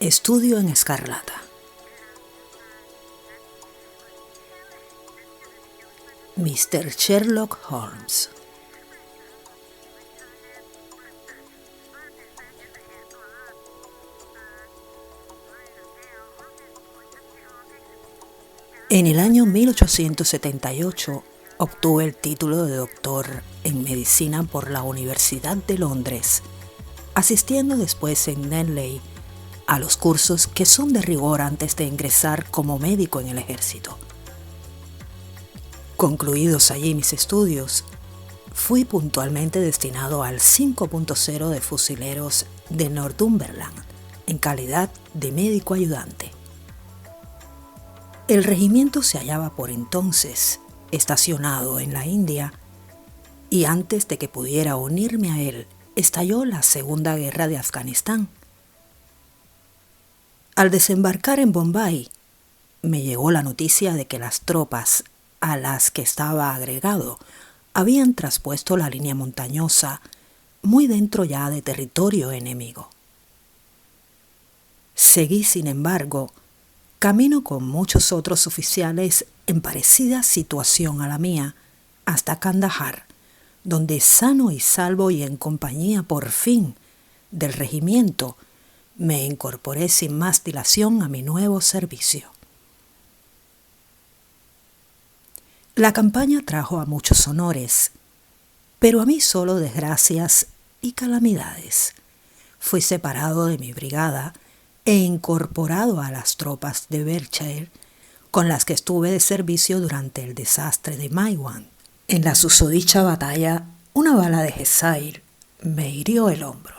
Estudio en Escarlata. Mr. Sherlock Holmes. En el año 1878 obtuve el título de doctor en medicina por la Universidad de Londres, asistiendo después en Netley a los cursos que son de rigor antes de ingresar como médico en el ejército. Concluidos allí mis estudios, fui puntualmente destinado al 5.0 de fusileros de Northumberland en calidad de médico ayudante. El regimiento se hallaba por entonces estacionado en la India y antes de que pudiera unirme a él, estalló la Segunda Guerra de Afganistán. Al desembarcar en Bombay, me llegó la noticia de que las tropas a las que estaba agregado habían traspuesto la línea montañosa muy dentro ya de territorio enemigo. Seguí, sin embargo, camino con muchos otros oficiales en parecida situación a la mía hasta Kandahar, donde sano y salvo y en compañía por fin del regimiento me incorporé sin más dilación a mi nuevo servicio. La campaña trajo a muchos honores, pero a mí solo desgracias y calamidades. Fui separado de mi brigada e incorporado a las tropas de Berkshire, con las que estuve de servicio durante el desastre de Maiwand. En la susodicha batalla, una bala de Hessair me hirió el hombro,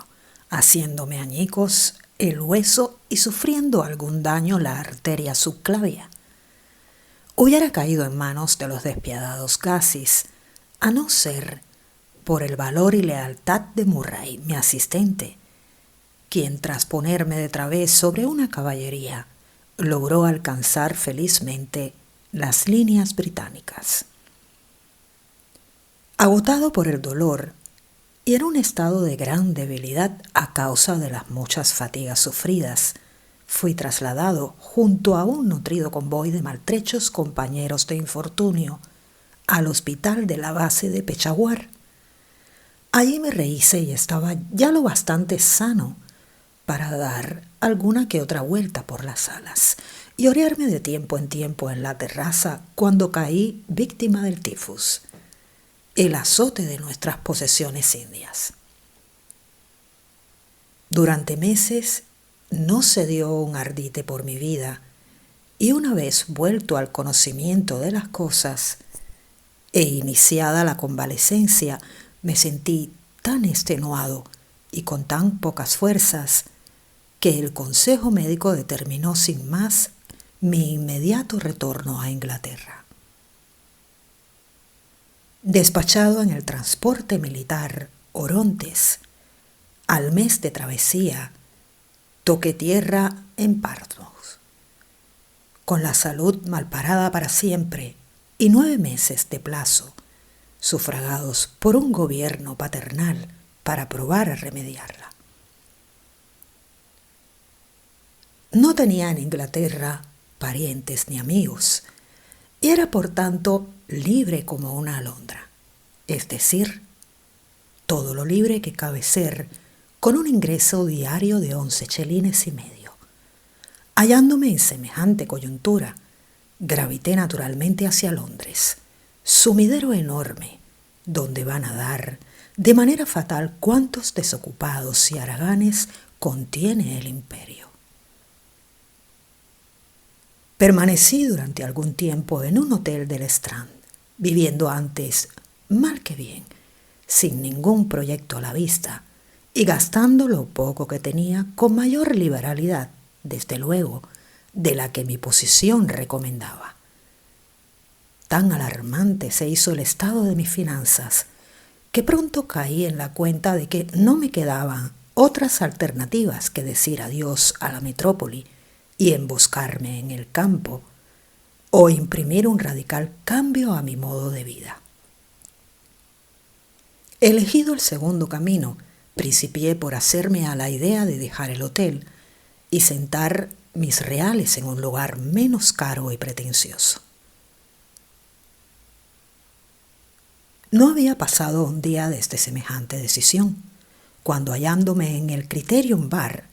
haciéndome añicos el hueso y sufriendo algún daño la arteria subclavia. Hubiera caído en manos de los despiadados Ghazis, a no ser por el valor y lealtad de Murray, mi asistente, quien tras ponerme de través sobre una caballería, logró alcanzar felizmente las líneas británicas. Agotado por el dolor y en un estado de gran debilidad a causa de las muchas fatigas sufridas, fui trasladado junto a un nutrido convoy de maltrechos compañeros de infortunio al hospital de la base de Peshawar. Allí me rehice y estaba ya lo bastante sano para dar alguna que otra vuelta por las salas y orearme de tiempo en tiempo en la terraza cuando caí víctima del tifus, el azote de nuestras posesiones indias. Durante meses no se dio un ardite por mi vida y una vez vuelto al conocimiento de las cosas e iniciada la convalecencia, me sentí tan extenuado y con tan pocas fuerzas que el consejo médico determinó sin más mi inmediato retorno a Inglaterra. Despachado en el transporte militar Orontes, al mes de travesía, toqué tierra en Portsmouth, con la salud malparada para siempre y 9 meses de plazo, sufragados por un gobierno paternal para probar a remediarla. No tenía en Inglaterra parientes ni amigos, y era por tanto libre como una alondra, es decir, todo lo libre que cabe ser con un ingreso diario de 11 chelines y medio. Hallándome en semejante coyuntura, gravité naturalmente hacia Londres, sumidero enorme, donde van a dar de manera fatal cuantos desocupados y haraganes contiene el imperio. Permanecí durante algún tiempo en un hotel del Strand, viviendo antes mal que bien, sin ningún proyecto a la vista y gastando lo poco que tenía con mayor liberalidad, desde luego, de la que mi posición recomendaba. Tan alarmante se hizo el estado de mis finanzas que pronto caí en la cuenta de que no me quedaban otras alternativas que decir adiós a la metrópoli y emboscarme en el campo o imprimir un radical cambio a mi modo de vida. Elegido el segundo camino, principié por hacerme a la idea de dejar el hotel y sentar mis reales en un lugar menos caro y pretencioso. No había pasado un día desde semejante decisión, cuando hallándome en el Criterion Bar,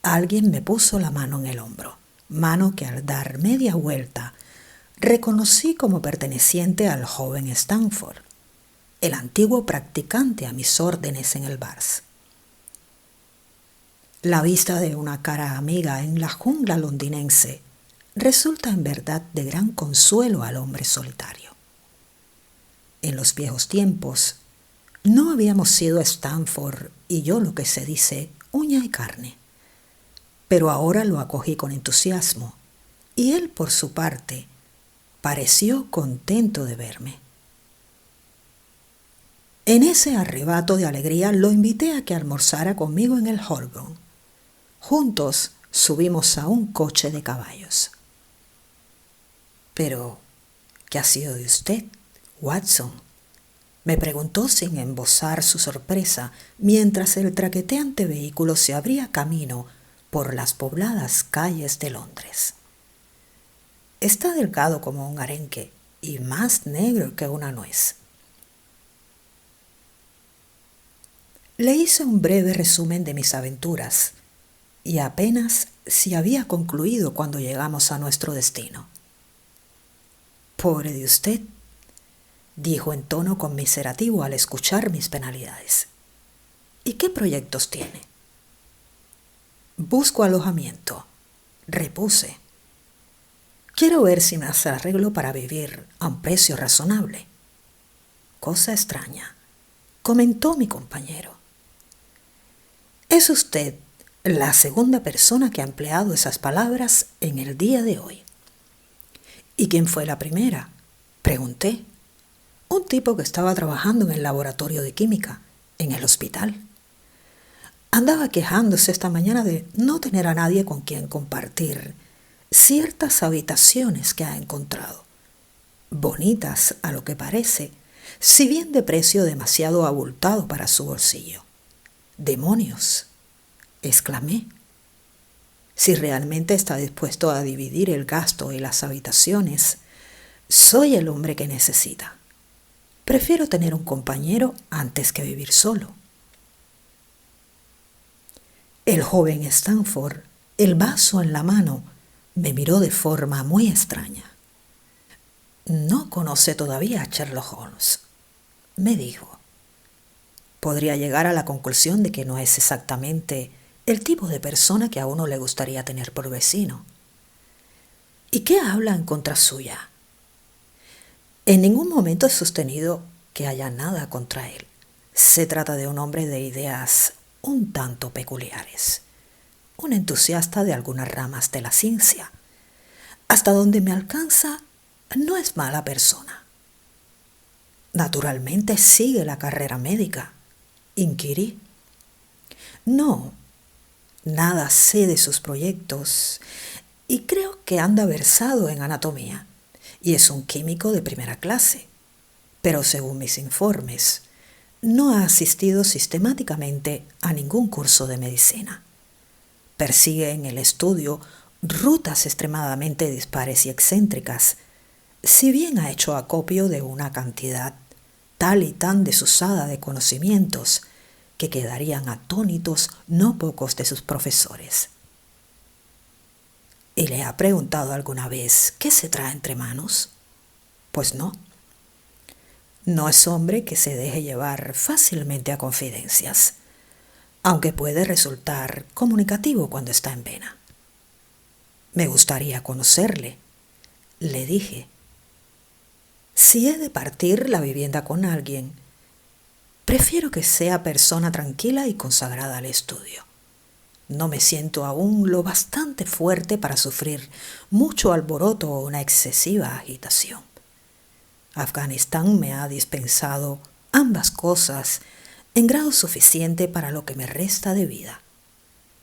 alguien me puso la mano en el hombro, mano que al dar media vuelta reconocí como perteneciente al joven Stanford, el antiguo practicante a mis órdenes en el Bars. La vista de una cara amiga en la jungla londinense resulta en verdad de gran consuelo al hombre solitario. En los viejos tiempos, no habíamos sido Stanford y yo lo que se dice uña y carne, pero ahora lo acogí con entusiasmo y él, por su parte, pareció contento de verme. En ese arrebato de alegría lo invité a que almorzara conmigo en el Holborn. Juntos subimos a un coche de caballos. «Pero, ¿qué ha sido de usted, Watson?», me preguntó sin embozar su sorpresa mientras el traqueteante vehículo se abría camino por las pobladas calles de Londres. «Está delgado como un arenque y más negro que una nuez». Le hice un breve resumen de mis aventuras y apenas si había concluido cuando llegamos a nuestro destino. «Pobre de usted», dijo en tono conmiserativo al escuchar mis penalidades. «¿Y qué proyectos tiene?». «Busco alojamiento», repuse. «Quiero ver si me hace arreglo para vivir a un precio razonable». «Cosa extraña», comentó mi compañero. «Es usted la segunda persona que ha empleado esas palabras en el día de hoy». «¿Y quién fue la primera?», pregunté. «Un tipo que estaba trabajando en el laboratorio de química, en el hospital. Andaba quejándose esta mañana de no tener a nadie con quien compartir ciertas habitaciones que ha encontrado. Bonitas a lo que parece, si bien de precio demasiado abultado para su bolsillo». «¡Demonios!», exclamé. «Si realmente está dispuesto a dividir el gasto y las habitaciones, soy el hombre que necesita. Prefiero tener un compañero antes que vivir solo». El joven Stanford, el vaso en la mano, me miró de forma muy extraña. «No conoce todavía a Sherlock Holmes», me dijo. «Podría llegar a la conclusión de que no es exactamente el tipo de persona que a uno le gustaría tener por vecino». «¿Y qué habla en contra suya?». «En ningún momento he sostenido que haya nada contra él. Se trata de un hombre de ideas un tanto peculiares, un entusiasta de algunas ramas de la ciencia. Hasta donde me alcanza, no es mala persona». «Naturalmente sigue la carrera médica», inquirí. «No, nada sé de sus proyectos y creo que anda versado en anatomía y es un químico de primera clase, pero según mis informes, no ha asistido sistemáticamente a ningún curso de medicina. Persigue en el estudio rutas extremadamente dispares y excéntricas, si bien ha hecho acopio de una cantidad tal y tan desusada de conocimientos que quedarían atónitos no pocos de sus profesores». «¿Y le ha preguntado alguna vez qué se trae entre manos?». «Pues no. No es hombre que se deje llevar fácilmente a confidencias, aunque puede resultar comunicativo cuando está en vena». «Me gustaría conocerle», le dije. «Si he de partir la vivienda con alguien, prefiero que sea persona tranquila y consagrada al estudio. No me siento aún lo bastante fuerte para sufrir mucho alboroto o una excesiva agitación. Afganistán me ha dispensado ambas cosas en grado suficiente para lo que me resta de vida.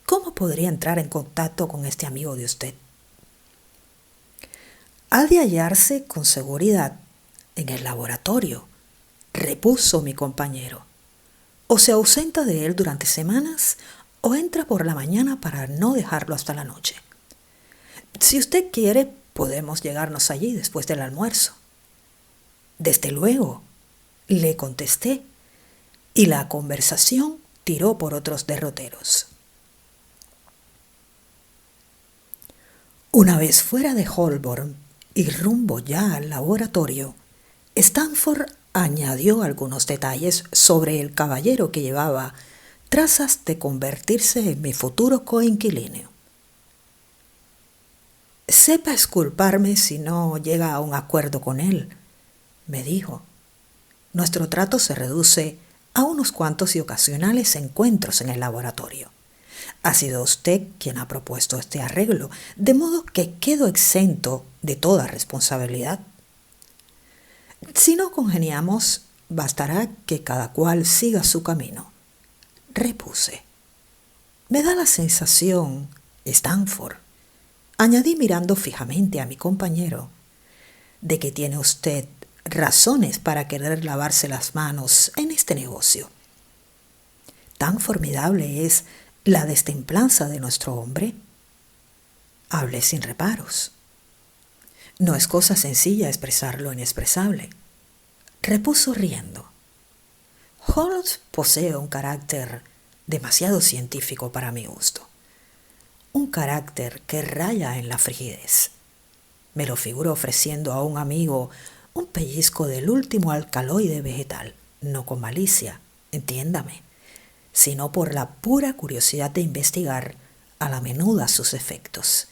¿Cómo podría entrar en contacto con este amigo de usted?». «Ha de hallarse con seguridad en el laboratorio», repuso mi compañero. «O se ausenta de él durante semanas o entra por la mañana para no dejarlo hasta la noche. Si usted quiere, podemos llegarnos allí después del almuerzo. Desde luego, le contesté, y la conversación tiró por otros derroteros. Una vez fuera de Holborn y rumbo ya al laboratorio, Stanford añadió algunos detalles sobre el caballero que llevaba trazas de convertirse en mi futuro coinquilino. Sepa exculparme si no llega a un acuerdo con él, me dijo. Nuestro trato se reduce a unos cuantos y ocasionales encuentros en el laboratorio. Ha sido usted quien ha propuesto este arreglo, de modo que quedo exento de toda responsabilidad. Si no congeniamos, bastará que cada cual siga su camino, repuse. Me da la sensación, Stanford, añadí mirando fijamente a mi compañero, de que tiene usted razones para querer lavarse las manos en este negocio. Tan formidable es la destemplanza de nuestro hombre. Hablé sin reparos. No es cosa sencilla expresar lo inexpresable, repuso riendo. Holmes posee un carácter demasiado científico para mi gusto, un carácter que raya en la frigidez. Me lo figuro ofreciendo a un amigo un pellizco del último alcaloide vegetal, no con malicia, entiéndame, sino por la pura curiosidad de investigar a la menuda sus efectos.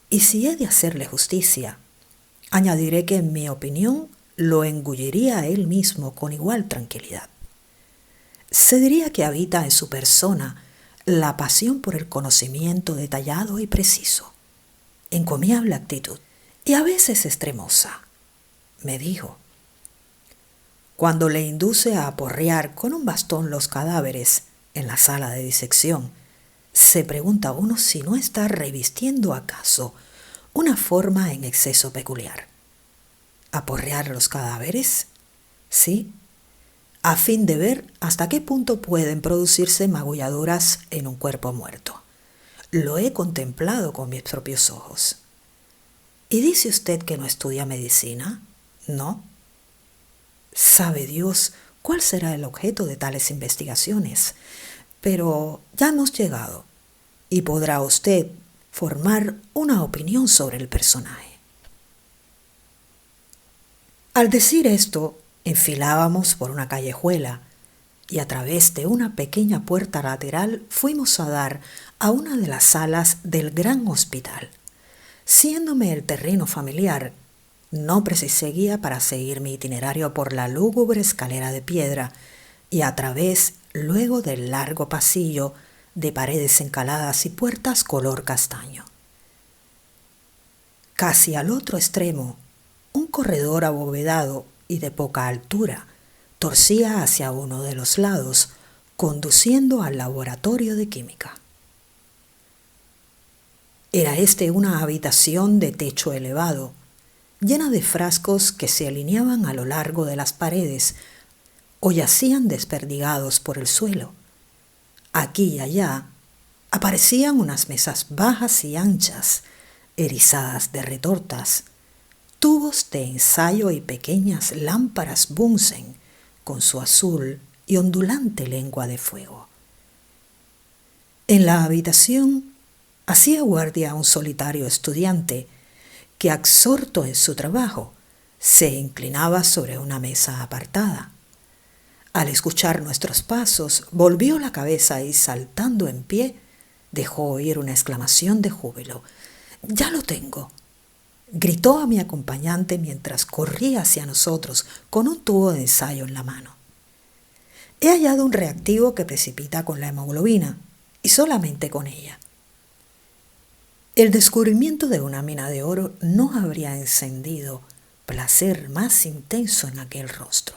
Y si he de hacerle justicia, añadiré que en mi opinión lo engulliría a él mismo con igual tranquilidad. Se diría que habita en su persona la pasión por el conocimiento detallado y preciso, encomiable actitud y a veces extremosa, me dijo. Cuando le induce a aporrear con un bastón los cadáveres en la sala de disección, se pregunta uno si no está revistiendo acaso una forma en exceso peculiar. ¿Aporrear los cadáveres? Sí, a fin de ver hasta qué punto pueden producirse magulladuras en un cuerpo muerto. Lo he contemplado con mis propios ojos. ¿Y dice usted que no estudia medicina? ¿No? Sabe Dios cuál será el objeto de tales investigaciones, pero ya hemos llegado y podrá usted formar una opinión sobre el personaje. Al decir esto, enfilábamos por una callejuela y a través de una pequeña puerta lateral fuimos a dar a una de las salas del gran hospital. Siéndome el terreno familiar, no precisé guía para seguir mi itinerario por la lúgubre escalera de piedra y a través luego del largo pasillo de paredes encaladas y puertas color castaño. Casi al otro extremo, un corredor abovedado y de poca altura torcía hacia uno de los lados, conduciendo al laboratorio de química. Era este una habitación de techo elevado, llena de frascos que se alineaban a lo largo de las paredes o yacían desperdigados por el suelo. Aquí y allá aparecían unas mesas bajas y anchas, erizadas de retortas, tubos de ensayo y pequeñas lámparas Bunsen con su azul y ondulante lengua de fuego. En la habitación hacía guardia un solitario estudiante que, absorto en su trabajo, se inclinaba sobre una mesa apartada. Al escuchar nuestros pasos, volvió la cabeza y, saltando en pie, dejó oír una exclamación de júbilo. «¡Ya lo tengo!», gritó a mi acompañante mientras corría hacia nosotros con un tubo de ensayo en la mano. «He hallado un reactivo que precipita con la hemoglobina, y solamente con ella». El descubrimiento de una mina de oro no habría encendido placer más intenso en aquel rostro.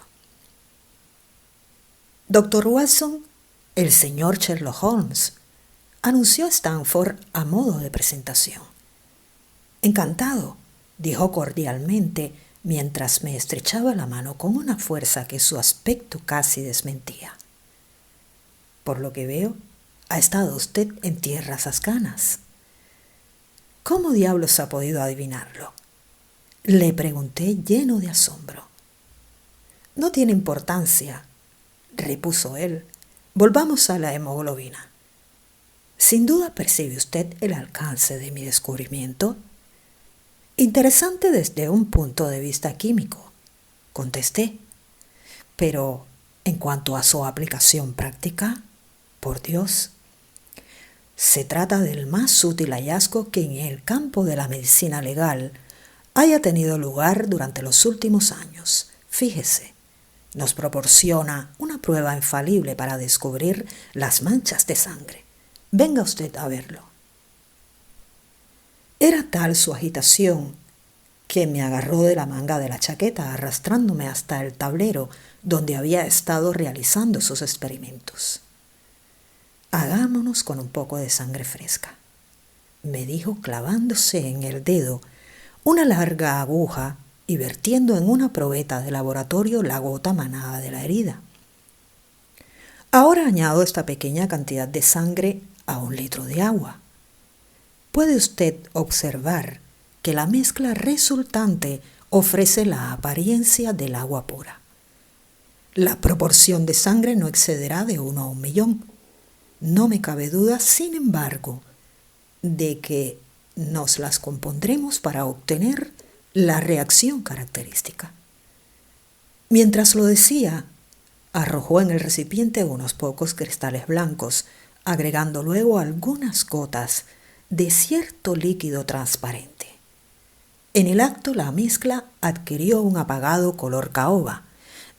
«Dr. Watson, el señor Sherlock Holmes», anunció Stanford a modo de presentación. «Encantado», dijo cordialmente mientras me estrechaba la mano con una fuerza que su aspecto casi desmentía. «Por lo que veo, Ha estado usted en tierras ascanas. ¿Cómo diablos ha podido adivinarlo? Le pregunté lleno de asombro. No tiene importancia, repuso él. Volvamos a la hemoglobina. Sin duda percibe usted el alcance de mi descubrimiento. Interesante desde un punto de vista químico, contesté. Pero, en cuanto a su aplicación práctica, por Dios, se trata del más útil hallazgo que en el campo de la medicina legal haya tenido lugar durante los últimos años. Fíjese, nos proporciona una prueba infalible para descubrir las manchas de sangre. Venga usted a verlo. Era tal su agitación que me agarró de la manga de la chaqueta, arrastrándome hasta el tablero donde había estado realizando sus experimentos. Hagámonos con un poco de sangre fresca, me dijo clavándose en el dedo una larga aguja y vertiendo en una probeta de laboratorio la gota manada de la herida. Ahora añado esta pequeña cantidad de sangre a 1 litro de agua. Puede usted observar que la mezcla resultante ofrece la apariencia del agua pura. La proporción de sangre no excederá de 1 a 1 millón. No me cabe duda, sin embargo, de que nos las compondremos para obtener la reacción característica. Mientras lo decía, arrojó en el recipiente unos pocos cristales blancos, agregando luego algunas gotas de cierto líquido transparente. En el acto la mezcla adquirió un apagado color caoba,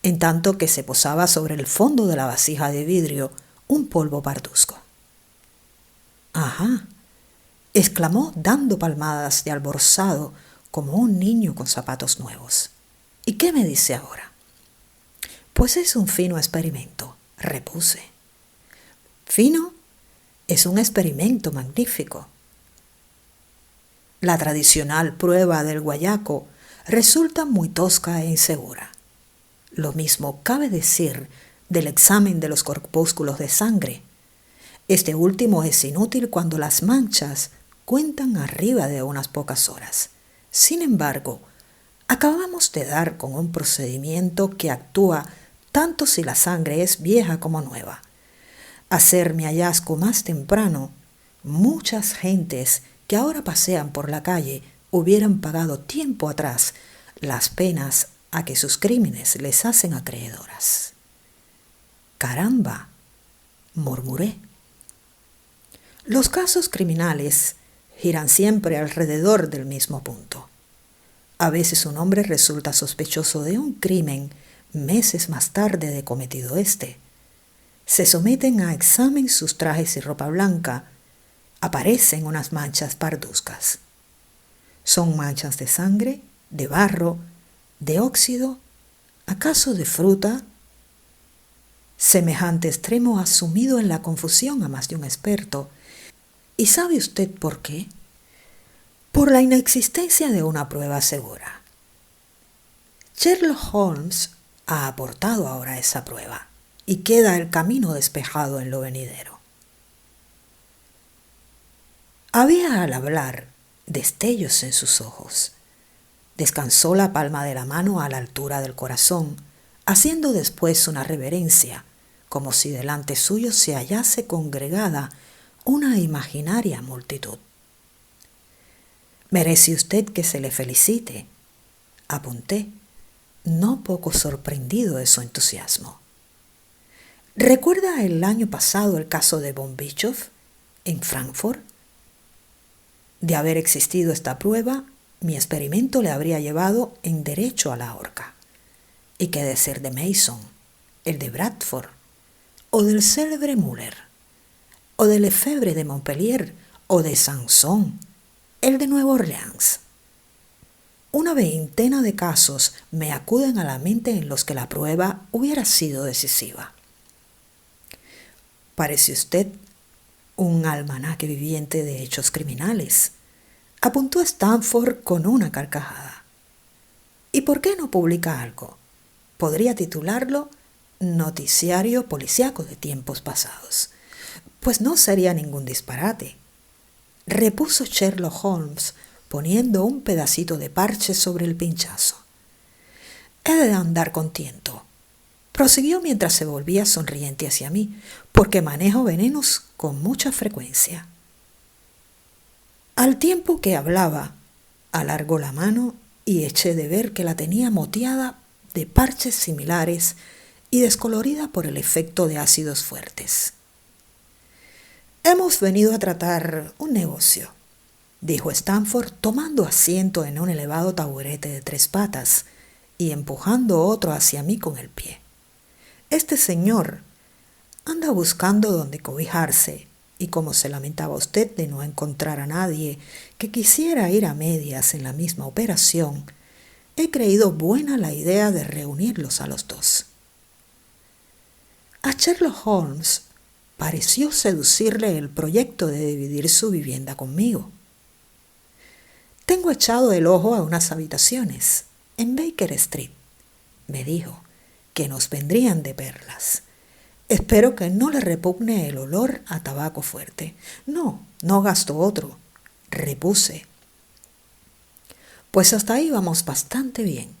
en tanto que se posaba sobre el fondo de la vasija de vidrio un polvo parduzco. «Ajá», exclamó dando palmadas de alborozado como un niño con zapatos nuevos. «¿Y qué me dice ahora?» «Pues es un fino experimento», repuse. «¿Fino? Es un experimento magnífico. La tradicional prueba del guayaco resulta muy tosca e insegura. Lo mismo cabe decir del examen de los corpúsculos de sangre. Este último es inútil cuando las manchas cuentan arriba de unas pocas horas. Sin embargo, acabamos de dar con un procedimiento que actúa tanto si la sangre es vieja como nueva. Hacer mi hallazgo más temprano, muchas gentes que ahora pasean por la calle hubieran pagado tiempo atrás las penas a que sus crímenes les hacen acreedoras. «Caramba», murmuré. Los casos criminales giran siempre alrededor del mismo punto. A veces un hombre resulta sospechoso de un crimen meses más tarde de cometido este. Se someten a examen sus trajes y ropa blanca. Aparecen unas manchas parduzcas. ¿Son manchas de sangre, de barro, de óxido, acaso de fruta? Semejante extremo ha sumido en la confusión a más de un experto. ¿Y sabe usted por qué? Por la inexistencia de una prueba segura. Sherlock Holmes ha aportado ahora esa prueba y queda el camino despejado en lo venidero. Había al hablar destellos en sus ojos. Descansó la palma de la mano a la altura del corazón, haciendo después una reverencia, como si delante suyo se hallase congregada una imaginaria multitud. «Merece usted que se le felicite», apunté, no poco sorprendido de su entusiasmo. ¿Recuerda el año pasado el caso de von Bischoff en Frankfurt? De haber existido esta prueba, mi experimento le habría llevado en derecho a la horca. ¿Y qué decir de Mason, el de Bradford, o del célebre Müller, o de Lefebvre de Montpellier, o de Sanson, el de Nueva Orleans? Una veintena de casos me acuden a la mente en los que la prueba hubiera sido decisiva. Parece usted un almanaque viviente de hechos criminales, apuntó Stanford con una carcajada. ¿Y por qué no publica algo? Podría titularlo Noticiario Policíaco de Tiempos Pasados. Pues no sería ningún disparate, repuso Sherlock Holmes, poniendo un pedacito de parche sobre el pinchazo. He de andar con tiento, prosiguió mientras se volvía sonriente hacia mí, porque manejo venenos con mucha frecuencia. Al tiempo que hablaba, alargó la mano y eché de ver que la tenía moteada de parches similares y descolorida por el efecto de ácidos fuertes. Hemos venido a tratar un negocio, dijo Stanford, tomando asiento en un elevado taburete de 3 patas y empujando otro hacia mí con el pie. Este señor anda buscando dónde cobijarse, y como se lamentaba usted de no encontrar a nadie que quisiera ir a medias en la misma operación, he creído buena la idea de reunirlos a los dos. A Sherlock Holmes pareció seducirle el proyecto de dividir su vivienda conmigo. Tengo echado el ojo a unas habitaciones en Baker Street, me dijo, que nos vendrían de perlas. Espero que no le repugne el olor a tabaco fuerte. No gasto otro, repuse. Pues hasta ahí vamos bastante bien.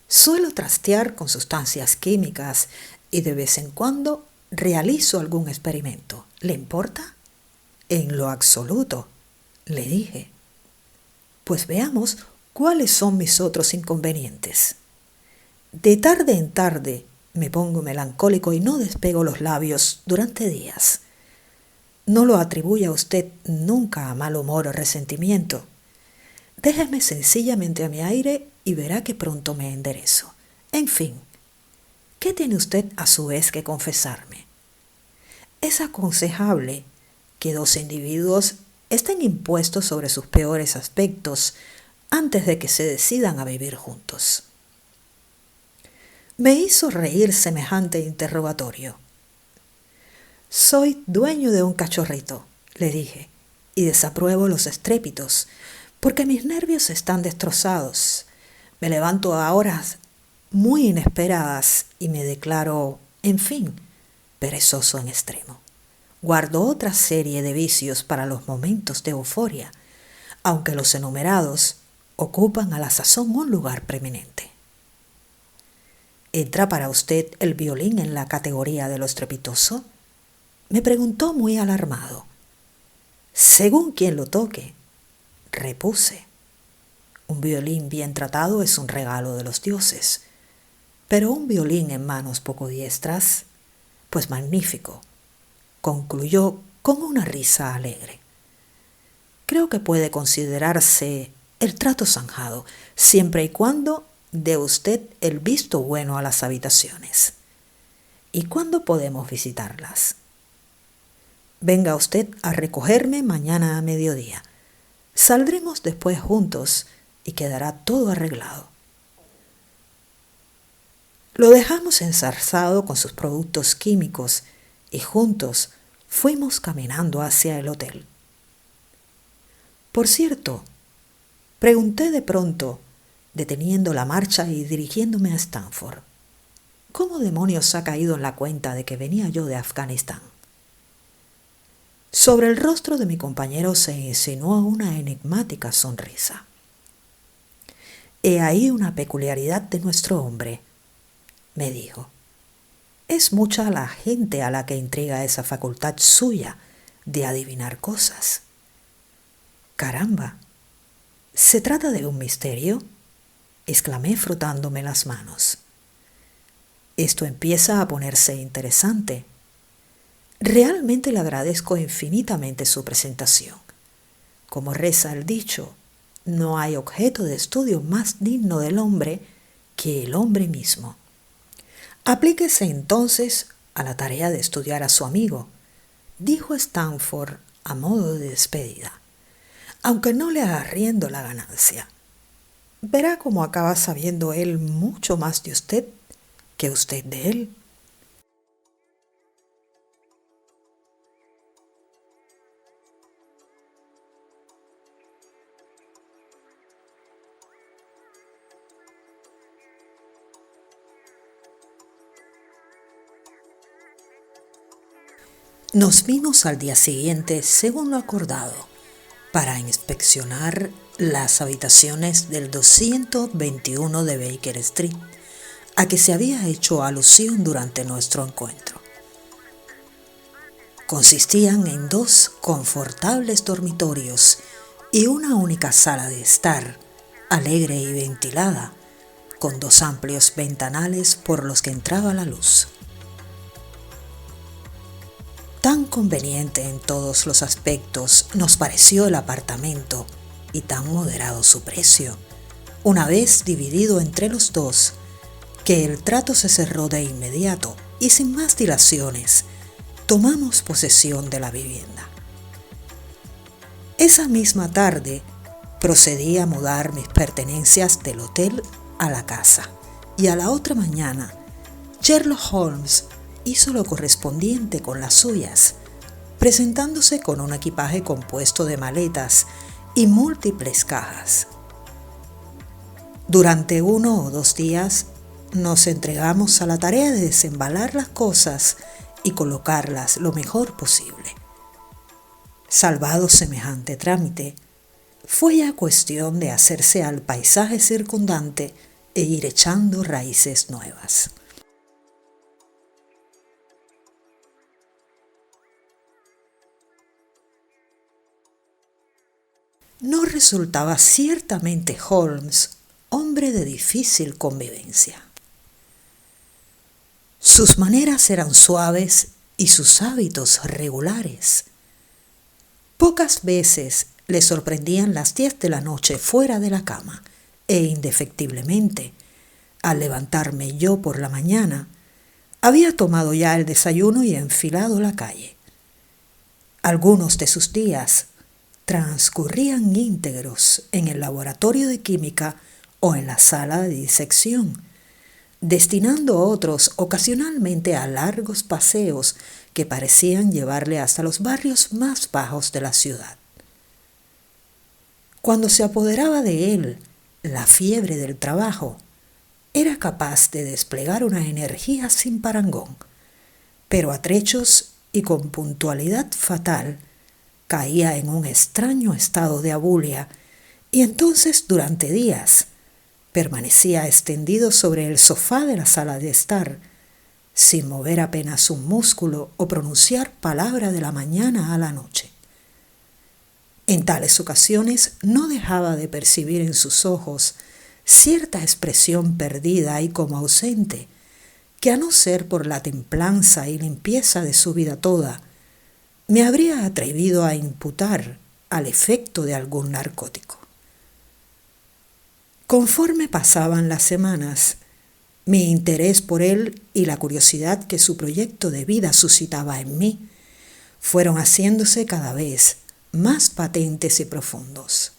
Suelo trastear con sustancias químicas y de vez en cuando realizo algún experimento. ¿Le importa? En lo absoluto, le dije. Pues veamos cuáles son mis otros inconvenientes. De tarde en tarde me pongo melancólico y no despego los labios durante días. No lo atribuya usted nunca a mal humor o resentimiento. Déjeme sencillamente a mi aire y verá que pronto me enderezo. En fin, ¿qué tiene usted a su vez que confesarme? Es aconsejable que 2 individuos estén impuestos sobre sus peores aspectos antes de que se decidan a vivir juntos. Me hizo reír semejante interrogatorio. Soy dueño de un cachorrito, le dije, y desapruebo los estrépitos, porque mis nervios están destrozados. Me levanto a horas muy inesperadas y me declaro, en fin, perezoso en extremo. Guardo otra serie de vicios para los momentos de euforia, aunque los enumerados ocupan a la sazón un lugar preeminente. ¿Entra para usted el violín en la categoría de lo estrepitoso? Me preguntó muy alarmado. Según quien lo toque, repuse. Un violín bien tratado es un regalo de los dioses, pero un violín en manos poco diestras, pues magnífico, concluyó con una risa alegre. Creo que puede considerarse el trato zanjado, siempre y cuando dé usted el visto bueno a las habitaciones. ¿Y cuándo podemos visitarlas? Venga usted a recogerme mañana a mediodía. Saldremos después juntos y quedará todo arreglado. Lo dejamos enzarzado con sus productos químicos y juntos fuimos caminando hacia el hotel. Por cierto, pregunté de pronto, deteniendo la marcha y dirigiéndome a Stanford, ¿cómo demonios ha caído en la cuenta de que venía yo de Afganistán? Sobre el rostro de mi compañero se insinuó una enigmática sonrisa. He ahí una peculiaridad de nuestro hombre, me dijo. Es mucha la gente a la que intriga esa facultad suya de adivinar cosas. Caramba, ¿se trata de un misterio? Exclamé frotándome las manos. Esto empieza a ponerse interesante. Realmente le agradezco infinitamente su presentación. Como reza el dicho, no hay objeto de estudio más digno del hombre que el hombre mismo. Aplíquese entonces a la tarea de estudiar a su amigo, dijo Stanford a modo de despedida, aunque no le arriendo la ganancia. Verá cómo acaba sabiendo él mucho más de usted que usted de él. Nos vimos al día siguiente, según lo acordado, para inspeccionar las habitaciones del 221 de Baker Street, a que se había hecho alusión durante nuestro encuentro. Consistían en 2 confortables dormitorios y una única sala de estar, alegre y ventilada, con 2 amplios ventanales por los que entraba la luz. Tan conveniente en todos los aspectos nos pareció el apartamento y tan moderado su precio, una vez dividido entre los 2, que el trato se cerró de inmediato y sin más dilaciones tomamos posesión de la vivienda. Esa misma tarde procedí a mudar mis pertenencias del hotel a la casa y a la otra mañana Sherlock Holmes hizo lo correspondiente con las suyas, presentándose con un equipaje compuesto de maletas y múltiples cajas. Durante 1 o 2 días nos entregamos a la tarea de desembalar las cosas y colocarlas lo mejor posible. Salvado semejante trámite, fue ya cuestión de hacerse al paisaje circundante e ir echando raíces nuevas. No resultaba ciertamente Holmes hombre de difícil convivencia. Sus maneras eran suaves y sus hábitos regulares. Pocas veces le sorprendían las 10 de la noche fuera de la cama e indefectiblemente, al levantarme yo por la mañana, había tomado ya el desayuno y enfilado la calle. Algunos de sus días transcurrían íntegros en el laboratorio de química o en la sala de disección, destinando otros ocasionalmente a largos paseos que parecían llevarle hasta los barrios más bajos de la ciudad. Cuando se apoderaba de él la fiebre del trabajo, era capaz de desplegar una energía sin parangón, pero a trechos y con puntualidad fatal caía en un extraño estado de abulia y entonces durante días permanecía extendido sobre el sofá de la sala de estar, sin mover apenas un músculo o pronunciar palabra de la mañana a la noche. En tales ocasiones no dejaba de percibir en sus ojos cierta expresión perdida y como ausente, que a no ser por la templanza y limpieza de su vida toda, me habría atrevido a imputar al efecto de algún narcótico. Conforme pasaban las semanas, mi interés por él y la curiosidad que su proyecto de vida suscitaba en mí fueron haciéndose cada vez más patentes y profundos.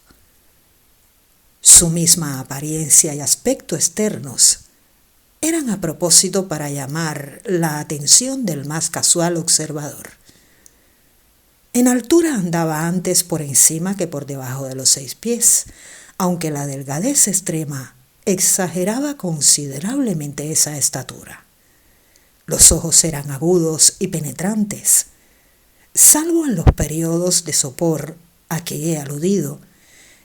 Su misma apariencia y aspecto externos eran a propósito para llamar la atención del más casual observador. En altura andaba antes por encima que por debajo de los 6 pies, aunque la delgadez extrema exageraba considerablemente esa estatura. Los ojos eran agudos y penetrantes, salvo en los periodos de sopor a que he aludido,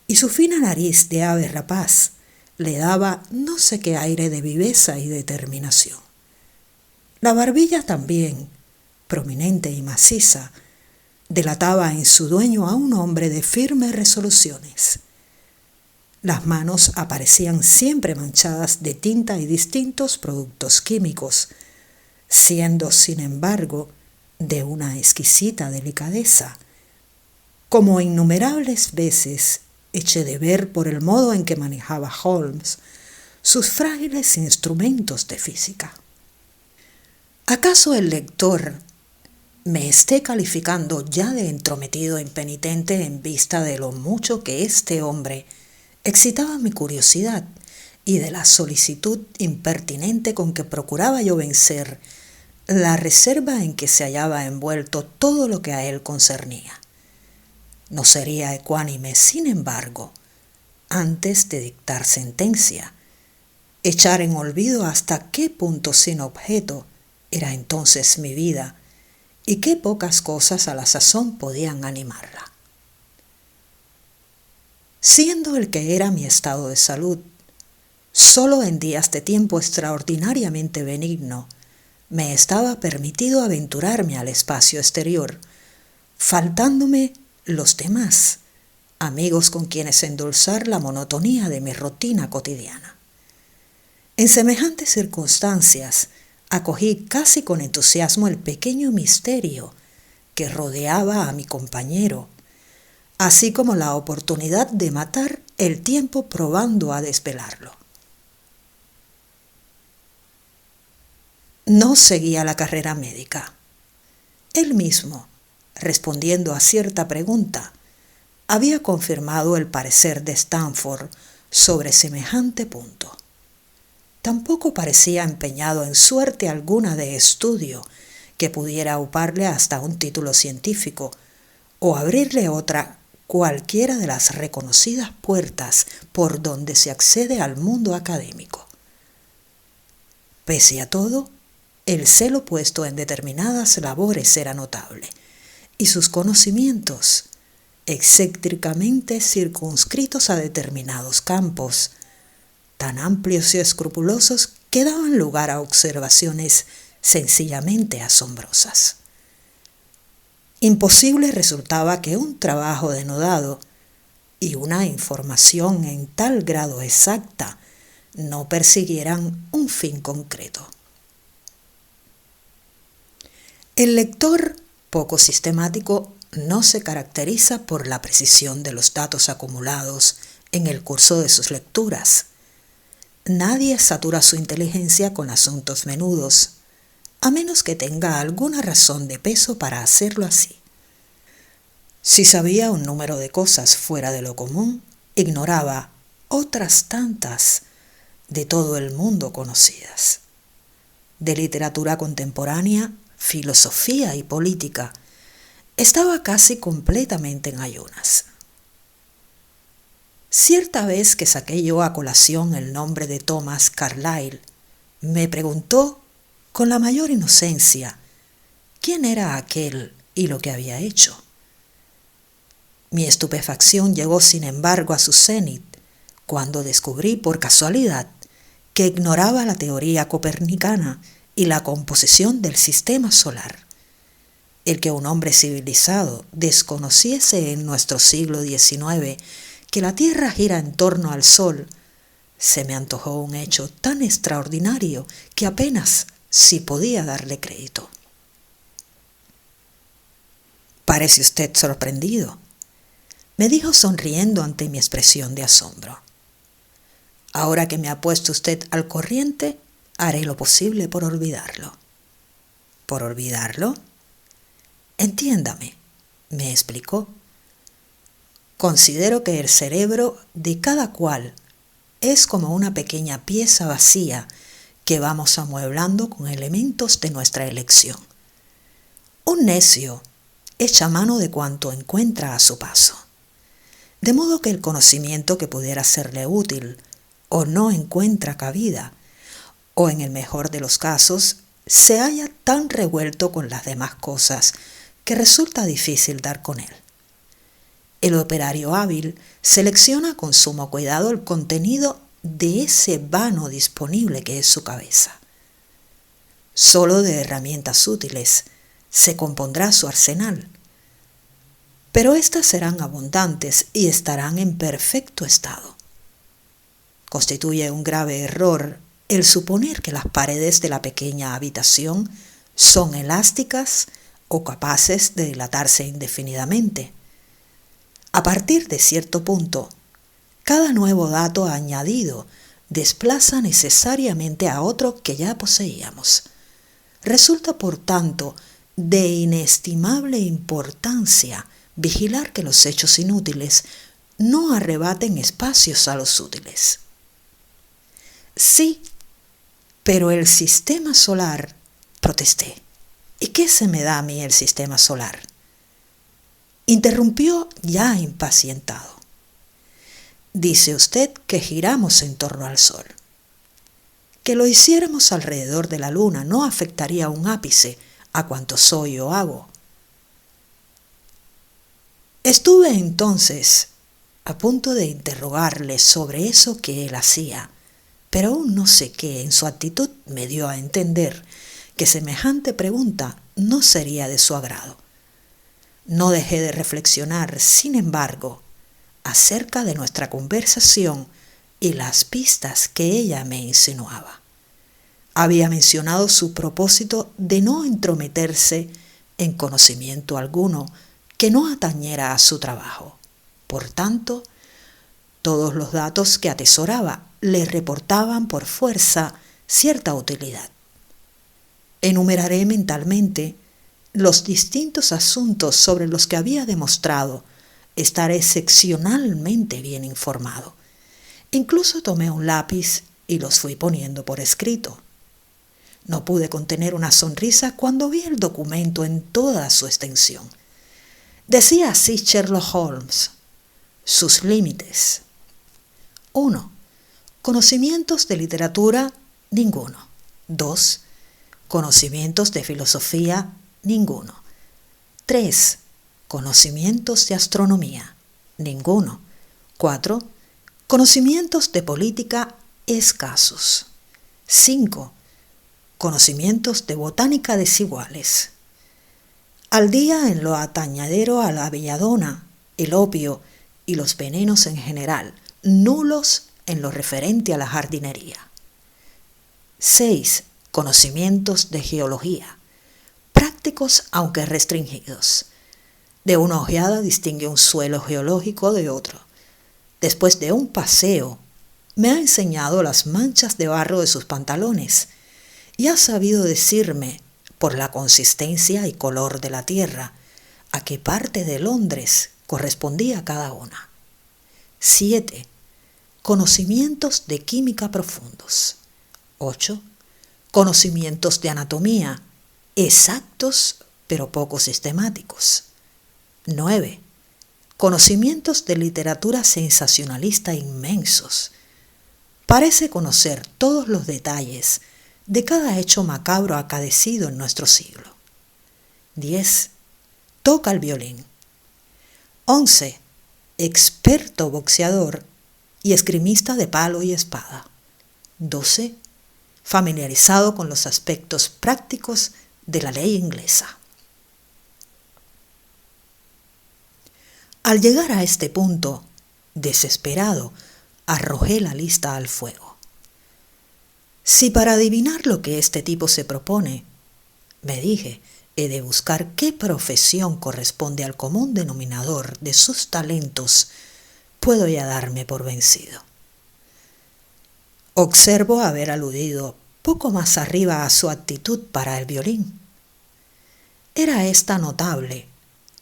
y su fina nariz de ave rapaz le daba no sé qué aire de viveza y determinación. La barbilla también, prominente y maciza, delataba en su dueño a un hombre de firmes resoluciones. Las manos aparecían siempre manchadas de tinta y distintos productos químicos, siendo, sin embargo, de una exquisita delicadeza, como innumerables veces eché de ver por el modo en que manejaba Holmes sus frágiles instrumentos de física. ¿Acaso el lector me esté calificando ya de entrometido e impenitente en vista de lo mucho que este hombre excitaba mi curiosidad y de la solicitud impertinente con que procuraba yo vencer la reserva en que se hallaba envuelto todo lo que a él concernía? No sería ecuánime, sin embargo, antes de dictar sentencia, echar en olvido hasta qué punto sin objeto era entonces mi vida y qué pocas cosas a la sazón podían animarla. Siendo el que era mi estado de salud, solo en días de tiempo extraordinariamente benigno me estaba permitido aventurarme al espacio exterior, faltándome los demás, amigos con quienes endulzar la monotonía de mi rutina cotidiana. En semejantes circunstancias, acogí casi con entusiasmo el pequeño misterio que rodeaba a mi compañero, así como la oportunidad de matar el tiempo probando a desvelarlo. No seguía la carrera médica. Él mismo, respondiendo a cierta pregunta, había confirmado el parecer de Stanford sobre semejante punto. Tampoco parecía empeñado en suerte alguna de estudio que pudiera auparle hasta un título científico o abrirle otra cualquiera de las reconocidas puertas por donde se accede al mundo académico. Pese a todo, el celo puesto en determinadas labores era notable, y sus conocimientos, excéntricamente circunscritos a determinados campos, tan amplios y escrupulosos que daban lugar a observaciones sencillamente asombrosas. Imposible resultaba que un trabajo denodado y una información en tal grado exacta no persiguieran un fin concreto. El lector poco sistemático no se caracteriza por la precisión de los datos acumulados en el curso de sus lecturas. Nadie satura su inteligencia con asuntos menudos, a menos que tenga alguna razón de peso para hacerlo así. Si sabía un número de cosas fuera de lo común, ignoraba otras tantas de todo el mundo conocidas. De literatura contemporánea, filosofía y política, estaba casi completamente en ayunas. Cierta vez que saqué yo a colación el nombre de Thomas Carlyle, me preguntó con la mayor inocencia quién era aquel y lo que había hecho. Mi estupefacción llegó sin embargo a su cenit cuando descubrí por casualidad que ignoraba la teoría copernicana y la composición del sistema solar. El que un hombre civilizado desconociese en nuestro siglo XIX que la Tierra gira en torno al Sol, se me antojó un hecho tan extraordinario que apenas si podía darle crédito. «Parece usted sorprendido», me dijo sonriendo ante mi expresión de asombro. «Ahora que me ha puesto usted al corriente, haré lo posible por olvidarlo». «¿Por olvidarlo?» «Entiéndame», me explicó. «Considero que el cerebro de cada cual es como una pequeña pieza vacía que vamos amueblando con elementos de nuestra elección. Un necio echa mano de cuanto encuentra a su paso, de modo que el conocimiento que pudiera serle útil o no encuentra cabida, o en el mejor de los casos, se halla tan revuelto con las demás cosas que resulta difícil dar con él. El operario hábil selecciona con sumo cuidado el contenido de ese vano disponible que es su cabeza. Solo de herramientas útiles se compondrá su arsenal, pero éstas serán abundantes y estarán en perfecto estado. Constituye un grave error el suponer que las paredes de la pequeña habitación son elásticas o capaces de dilatarse indefinidamente. A partir de cierto punto, cada nuevo dato añadido desplaza necesariamente a otro que ya poseíamos. Resulta, por tanto, de inestimable importancia vigilar que los hechos inútiles no arrebaten espacios a los útiles. Sí, pero el sistema solar, protesté. ¿Y qué se me da a mí el sistema solar? Interrumpió ya impacientado. Dice usted que giramos en torno al Sol. Que lo hiciéramos alrededor de la Luna no afectaría un ápice a cuanto soy o hago. Estuve entonces a punto de interrogarle sobre eso que él hacía, pero aún no sé qué en su actitud me dio a entender que semejante pregunta no sería de su agrado. No dejé de reflexionar, sin embargo, acerca de nuestra conversación y las pistas que ella me insinuaba. Había mencionado su propósito de no entrometerse en conocimiento alguno que no atañera a su trabajo. Por tanto, todos los datos que atesoraba le reportaban por fuerza cierta utilidad. Enumeraré mentalmente los distintos asuntos sobre los que había demostrado estar excepcionalmente bien informado. Incluso tomé un lápiz y los fui poniendo por escrito. No pude contener una sonrisa cuando vi el documento en toda su extensión. Decía así Sherlock Holmes: sus límites. 1. Conocimientos de literatura, ninguno. 2. Conocimientos de filosofía, ninguno. 3. Conocimientos de astronomía, ninguno. 4. Conocimientos de política, escasos. 5. Conocimientos de botánica, desiguales. Al día en lo atañadero a la belladona, el opio y los venenos en general, nulos en lo referente a la jardinería. 6. Conocimientos de geología, prácticos aunque restringidos. De una ojeada distingue un suelo geológico de otro. Después de un paseo, me ha enseñado las manchas de barro de sus pantalones y ha sabido decirme, por la consistencia y color de la tierra, a qué parte de Londres correspondía cada una. 7. Conocimientos de química profundos. 8. Conocimientos de anatomía, exactos pero poco sistemáticos. 9. Conocimientos de literatura sensacionalista inmensos. Parece conocer todos los detalles de cada hecho macabro acaecido en nuestro siglo. 10. Toca el violín. 11. Experto boxeador y esgrimista de palo y espada. 12. Familiarizado con los aspectos prácticos de la ley inglesa. Al llegar a este punto, desesperado, arrojé la lista al fuego. Si para adivinar lo que este tipo se propone, me dije, he de buscar qué profesión corresponde al común denominador de sus talentos, puedo ya darme por vencido. Observo haber aludido poco más arriba a su actitud para el violín. Era esta notable,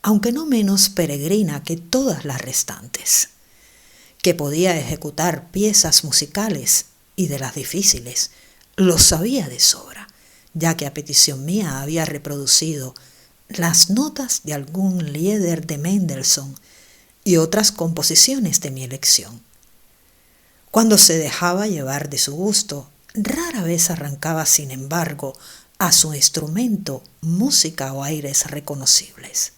aunque no menos peregrina que todas las restantes, que podía ejecutar piezas musicales y de las difíciles, lo sabía de sobra, ya que a petición mía había reproducido las notas de algún Lieder de Mendelssohn y otras composiciones de mi elección. Cuando se dejaba llevar de su gusto, rara vez arrancaba, sin embargo, a su instrumento música o aires reconocibles.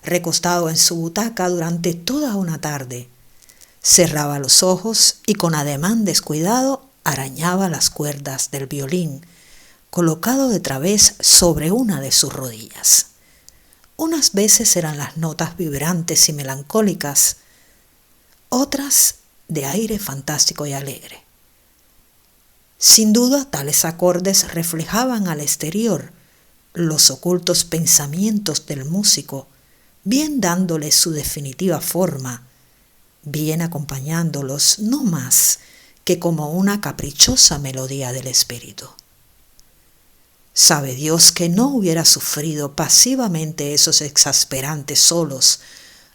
Recostado en su butaca durante toda una tarde, cerraba los ojos y con ademán descuidado arañaba las cuerdas del violín, colocado de través sobre una de sus rodillas. Unas veces eran las notas vibrantes y melancólicas, otras de aire fantástico y alegre. Sin duda, tales acordes reflejaban al exterior los ocultos pensamientos del músico, bien dándole su definitiva forma, bien acompañándolos no más que como una caprichosa melodía del espíritu. Sabe Dios que no hubiera sufrido pasivamente esos exasperantes solos,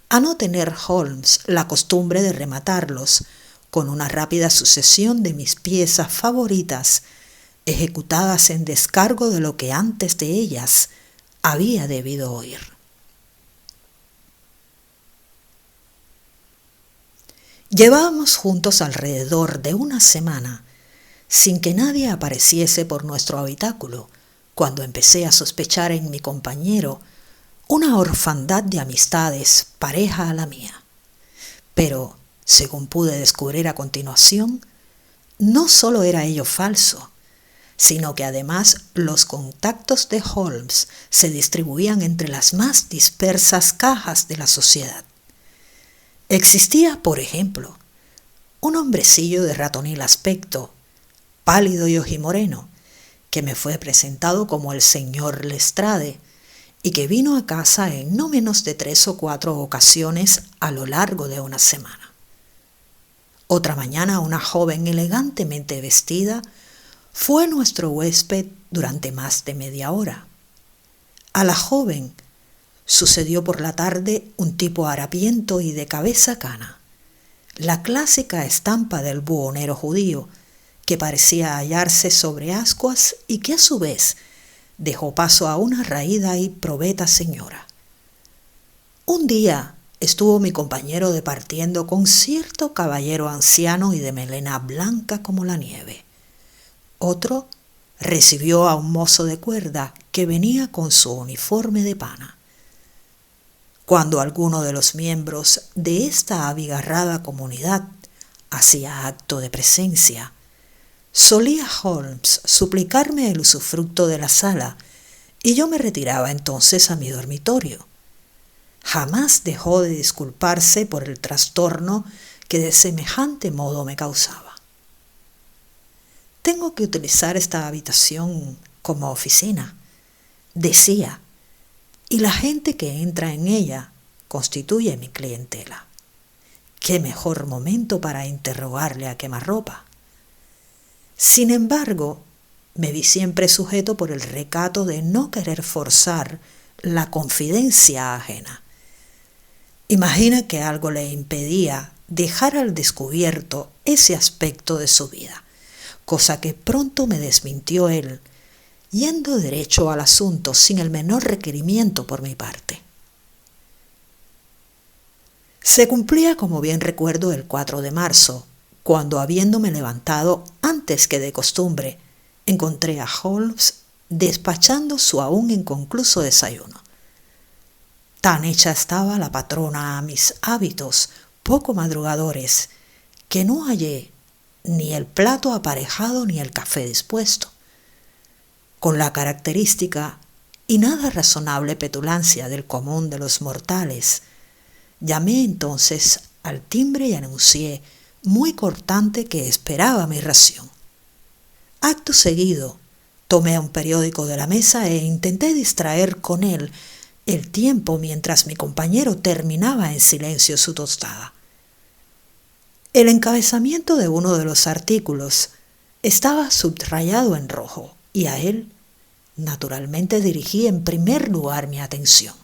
a no tener Holmes la costumbre de rematarlos con una rápida sucesión de mis piezas favoritas, ejecutadas en descargo de lo que antes de ellas había debido oír. Llevábamos juntos alrededor de una semana, sin que nadie apareciese por nuestro habitáculo, cuando empecé a sospechar en mi compañero una orfandad de amistades pareja a la mía. Pero, según pude descubrir a continuación, no solo era ello falso, sino que además los contactos de Holmes se distribuían entre las más dispersas cajas de la sociedad. Existía, por ejemplo, un hombrecillo de ratonil aspecto, pálido y ojimoreno, que me fue presentado como el señor Lestrade y que vino a casa en no menos de 3 o 4 ocasiones a lo largo de una semana. Otra mañana una joven elegantemente vestida fue nuestro huésped durante más de media hora. A la joven sucedió por la tarde un tipo harapiento y de cabeza cana, la clásica estampa del buhonero judío, que parecía hallarse sobre ascuas y que a su vez dejó paso a una raída y probeta señora. Un día estuvo mi compañero departiendo con cierto caballero anciano y de melena blanca como la nieve. Otro recibió a un mozo de cuerda que venía con su uniforme de pana. Cuando alguno de los miembros de esta abigarrada comunidad hacía acto de presencia, solía Holmes suplicarme el usufructo de la sala y yo me retiraba entonces a mi dormitorio. Jamás dejó de disculparse por el trastorno que de semejante modo me causaba. «Tengo que utilizar esta habitación como oficina», decía, «y la gente que entra en ella constituye mi clientela. ¿Qué mejor momento para interrogarle a quemarropa?». Sin embargo, me vi siempre sujeto por el recato de no querer forzar la confidencia ajena. Imagina que algo le impedía dejar al descubierto ese aspecto de su vida, cosa que pronto me desmintió él, yendo derecho al asunto sin el menor requerimiento por mi parte. Se cumplía, como bien recuerdo, el 4 de marzo, cuando, habiéndome levantado antes que de costumbre, encontré a Holmes despachando su aún inconcluso desayuno. Tan hecha estaba la patrona a mis hábitos poco madrugadores que no hallé ni el plato aparejado ni el café dispuesto. Con la característica y nada razonable petulancia del común de los mortales, llamé entonces al timbre y anuncié muy cortante que esperaba mi ración. Acto seguido, tomé un periódico de la mesa e intenté distraer con él el tiempo mientras mi compañero terminaba en silencio su tostada. El encabezamiento de uno de los artículos estaba subrayado en rojo y a él, naturalmente, dirigí en primer lugar mi atención.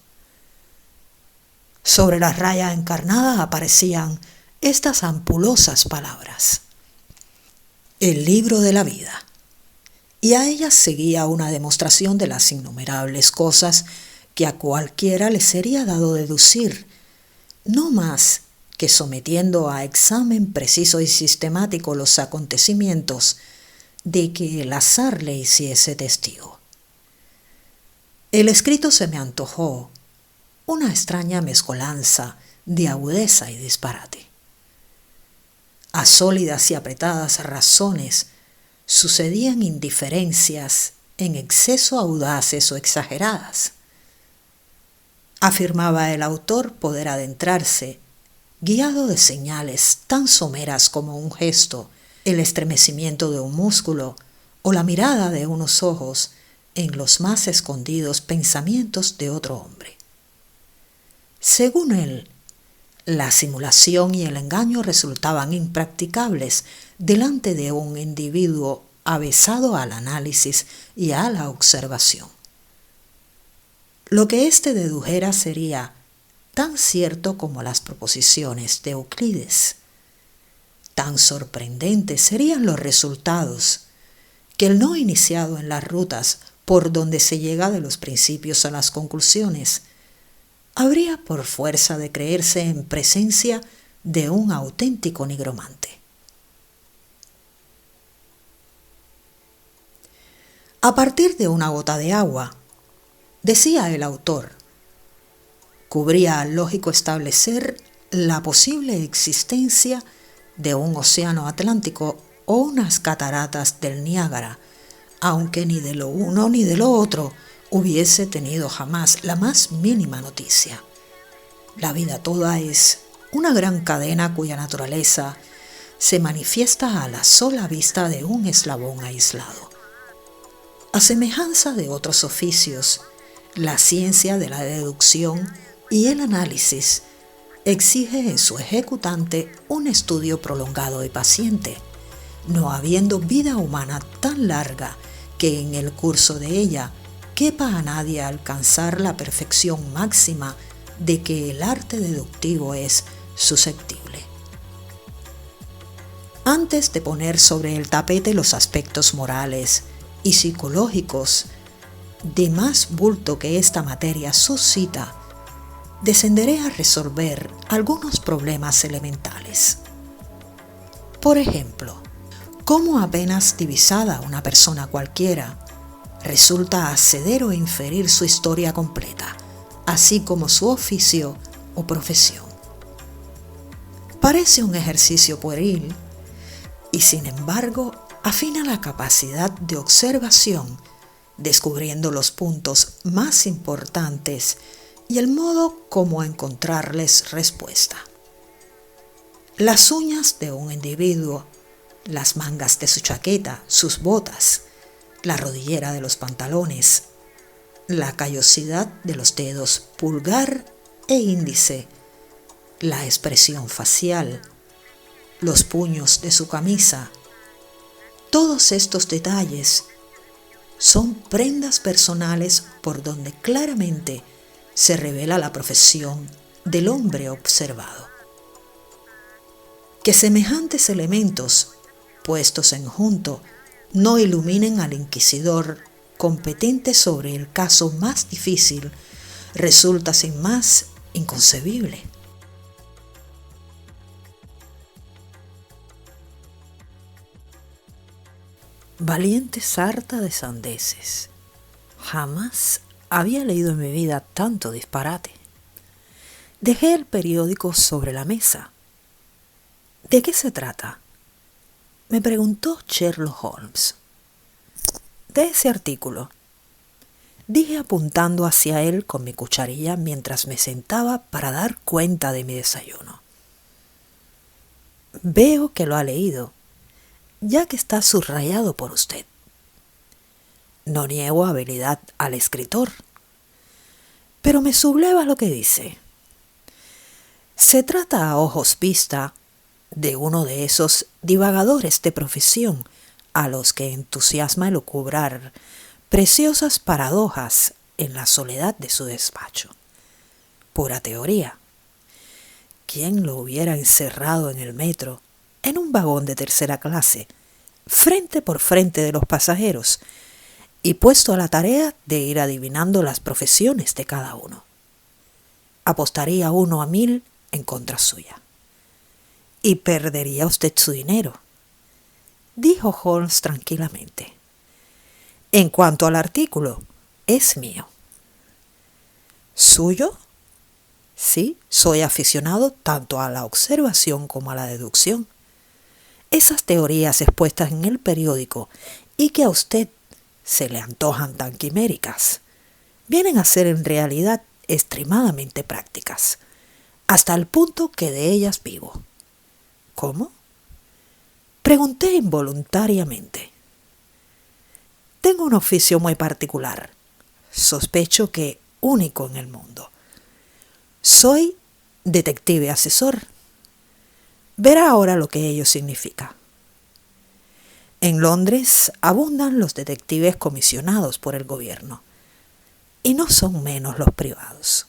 Sobre la raya encarnada aparecían estas ampulosas palabras: «El libro de la vida», y a ellas seguía una demostración de las innumerables cosas que a cualquiera le sería dado deducir, no más que sometiendo a examen preciso y sistemático los acontecimientos de que el azar le hiciese testigo. El escrito se me antojó una extraña mezcolanza de agudeza y disparate. A sólidas y apretadas razones sucedían indiferencias en exceso audaces o exageradas. Afirmaba el autor poder adentrarse, guiado de señales tan someras como un gesto, el estremecimiento de un músculo o la mirada de unos ojos, en los más escondidos pensamientos de otro hombre. Según él, la simulación y el engaño resultaban impracticables delante de un individuo avesado al análisis y a la observación. Lo que éste dedujera sería tan cierto como las proposiciones de Euclides. Tan sorprendentes serían los resultados que el no iniciado en las rutas por donde se llega de los principios a las conclusiones habría por fuerza de creerse en presencia de un auténtico nigromante. A partir de una gota de agua, decía el autor, cubría lógico establecer la posible existencia de un océano Atlántico o unas cataratas del Niágara, aunque ni de lo uno ni de lo otro hubiese tenido jamás la más mínima noticia. La vida toda es una gran cadena cuya naturaleza se manifiesta a la sola vista de un eslabón aislado. A semejanza de otros oficios, la ciencia de la deducción y el análisis exige en su ejecutante un estudio prolongado y paciente, no habiendo vida humana tan larga que en el curso de ella quepa a nadie alcanzar la perfección máxima de que el arte deductivo es susceptible. Antes de poner sobre el tapete los aspectos morales y psicológicos de más bulto que esta materia suscita, descenderé a resolver algunos problemas elementales. Por ejemplo, ¿cómo apenas divisada una persona cualquiera resulta acceder o inferir su historia completa, así como su oficio o profesión? Parece un ejercicio pueril y, sin embargo, afina la capacidad de observación, descubriendo los puntos más importantes y el modo como encontrarles respuesta. Las uñas de un individuo, las mangas de su chaqueta, sus botas, la rodillera de los pantalones, la callosidad de los dedos pulgar e índice, la expresión facial, los puños de su camisa. Todos estos detalles son prendas personales por donde claramente se revela la profesión del hombre observado. Que semejantes elementos, puestos en junto, no iluminen al inquisidor competente sobre el caso más difícil, resulta sin más inconcebible. Valiente sarta de sandeces. Jamás había leído en mi vida tanto disparate. Dejé el periódico sobre la mesa. ¿De qué se trata?, me preguntó Sherlock Holmes. De ese artículo, dije apuntando hacia él con mi cucharilla mientras me sentaba para dar cuenta de mi desayuno. Veo que lo ha leído, ya que está subrayado por usted. No niego habilidad al escritor, pero me subleva lo que dice. Se trata a ojos vista de uno de esos divagadores de profesión a los que entusiasma elucubrar preciosas paradojas en la soledad de su despacho. Pura teoría. ¿Quién lo hubiera encerrado en el metro, en un vagón de tercera clase, frente por frente de los pasajeros, y puesto a la tarea de ir adivinando las profesiones de cada uno? Apostaría 1 a 1000 en contra suya. Y perdería usted su dinero, dijo Holmes tranquilamente. En cuanto al artículo, es mío. ¿Suyo? Sí, soy aficionado tanto a la observación como a la deducción. Esas teorías expuestas en el periódico y que a usted se le antojan tan quiméricas, vienen a ser en realidad extremadamente prácticas, hasta el punto que de ellas vivo. ¿Cómo?, pregunté involuntariamente. Tengo un oficio muy particular, sospecho que único en el mundo. Soy detective asesor. Verá ahora lo que ello significa. En Londres abundan los detectives comisionados por el gobierno, y no son menos los privados.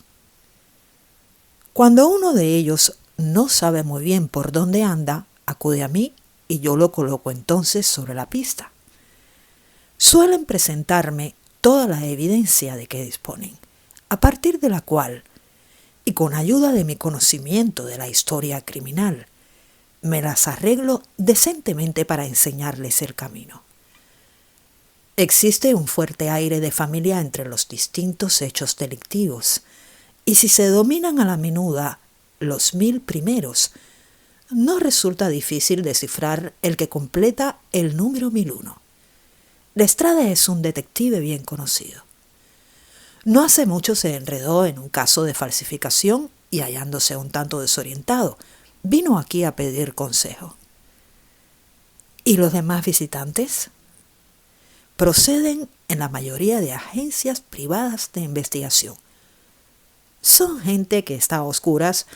Cuando uno de ellos no sabe muy bien por dónde anda, acude a mí y yo lo coloco entonces sobre la pista. Suelen presentarme toda la evidencia de que disponen, a partir de la cual, y con ayuda de mi conocimiento de la historia criminal, me las arreglo decentemente para enseñarles el camino. Existe un fuerte aire de familia entre los distintos hechos delictivos, y si se dominan a la menuda los 1000 primeros, no resulta difícil descifrar el que completa el número 1001. Lestrade es un detective bien conocido. No hace mucho se enredó en un caso de falsificación y, hallándose un tanto desorientado, vino aquí a pedir consejo. ¿Y los demás visitantes? Proceden en la mayoría de agencias privadas de investigación. Son gente que está a oscuras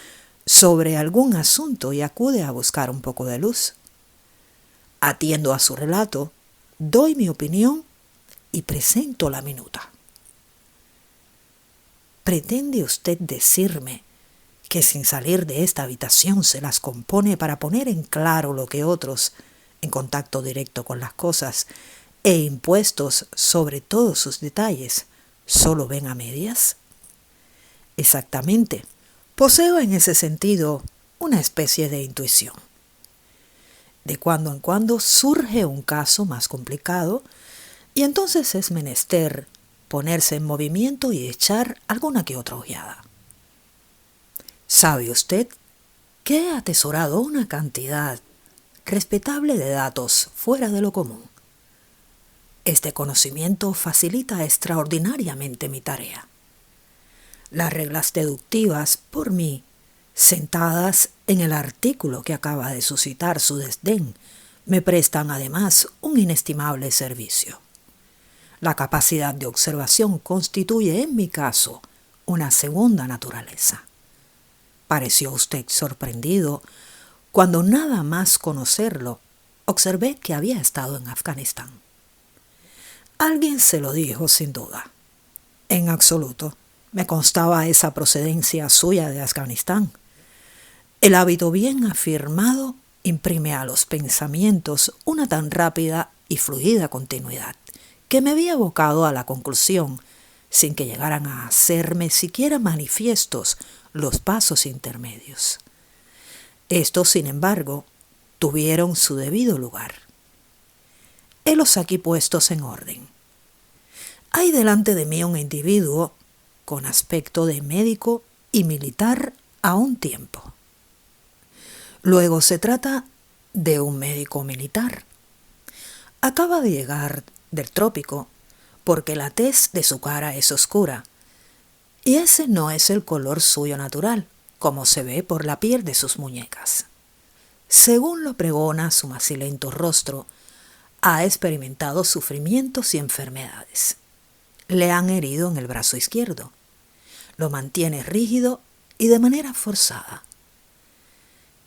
sobre algún asunto y acude a buscar un poco de luz. Atiendo a su relato, doy mi opinión y presento la minuta. ¿Pretende usted decirme que sin salir de esta habitación se las compone para poner en claro lo que otros, en contacto directo con las cosas e impuestos sobre todos sus detalles, solo ven a medias? Exactamente. Poseo en ese sentido una especie de intuición. De cuando en cuando surge un caso más complicado y entonces es menester ponerse en movimiento y echar alguna que otra ojeada. ¿Sabe usted que he atesorado una cantidad respetable de datos fuera de lo común? Este conocimiento facilita extraordinariamente mi tarea. Las reglas deductivas, por mí, sentadas en el artículo que acaba de suscitar su desdén, me prestan además un inestimable servicio. La capacidad de observación constituye, en mi caso, una segunda naturaleza. Pareció usted sorprendido cuando, nada más conocerlo, observé que había estado en Afganistán. Alguien se lo dijo, sin duda. En absoluto, me constaba esa procedencia suya de Afganistán. El hábito bien afirmado imprime a los pensamientos una tan rápida y fluida continuidad que me vi abocado a la conclusión, sin que llegaran a hacerme siquiera manifiestos los pasos intermedios. Estos, sin embargo, tuvieron su debido lugar. Helos aquí puestos en orden. Hay delante de mí un individuo con aspecto de médico y militar a un tiempo. Luego se trata de un médico militar. Acaba de llegar del trópico porque la tez de su cara es oscura, y ese no es el color suyo natural, como se ve por la piel de sus muñecas. Según lo pregona su macilento rostro, ha experimentado sufrimientos y enfermedades. Le han herido en el brazo izquierdo. Lo mantiene rígido y de manera forzada.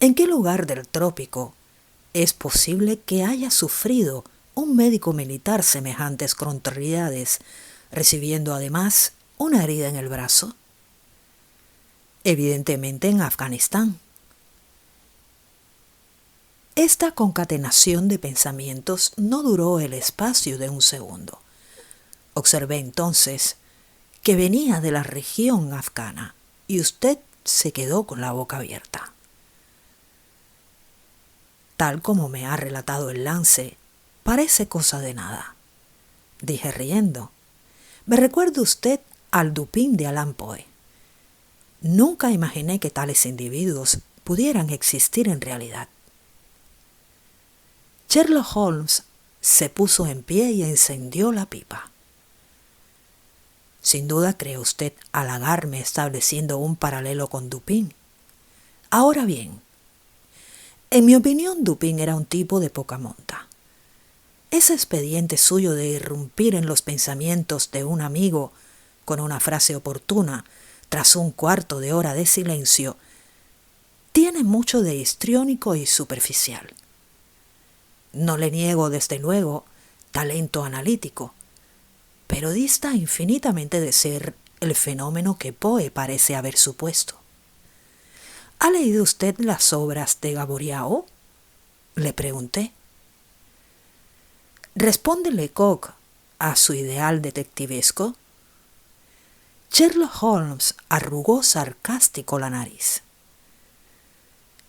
¿En qué lugar del trópico es posible que haya sufrido un médico militar semejantes contrariedades, recibiendo además una herida en el brazo? Evidentemente en Afganistán. Esta concatenación de pensamientos no duró el espacio de un segundo. Observé entonces que venía de la región afgana y usted se quedó con la boca abierta. Tal como me ha relatado el lance, parece cosa de nada, dije riendo. Me recuerda usted al Dupin de Allan Poe. Nunca imaginé que tales individuos pudieran existir en realidad. Sherlock Holmes se puso en pie y encendió la pipa. Sin duda cree usted halagarme estableciendo un paralelo con Dupin. Ahora bien, en mi opinión Dupin era un tipo de poca monta. Ese expediente suyo de irrumpir en los pensamientos de un amigo con una frase oportuna tras un cuarto de hora de silencio tiene mucho de histriónico y superficial. No le niego, desde luego, talento analítico, pero dista infinitamente de ser el fenómeno que Poe parece haber supuesto. ¿Ha leído usted las obras de Gaboriau?, le pregunté. ¿Responde Lecoq a su ideal detectivesco? Sherlock Holmes arrugó sarcástico la nariz.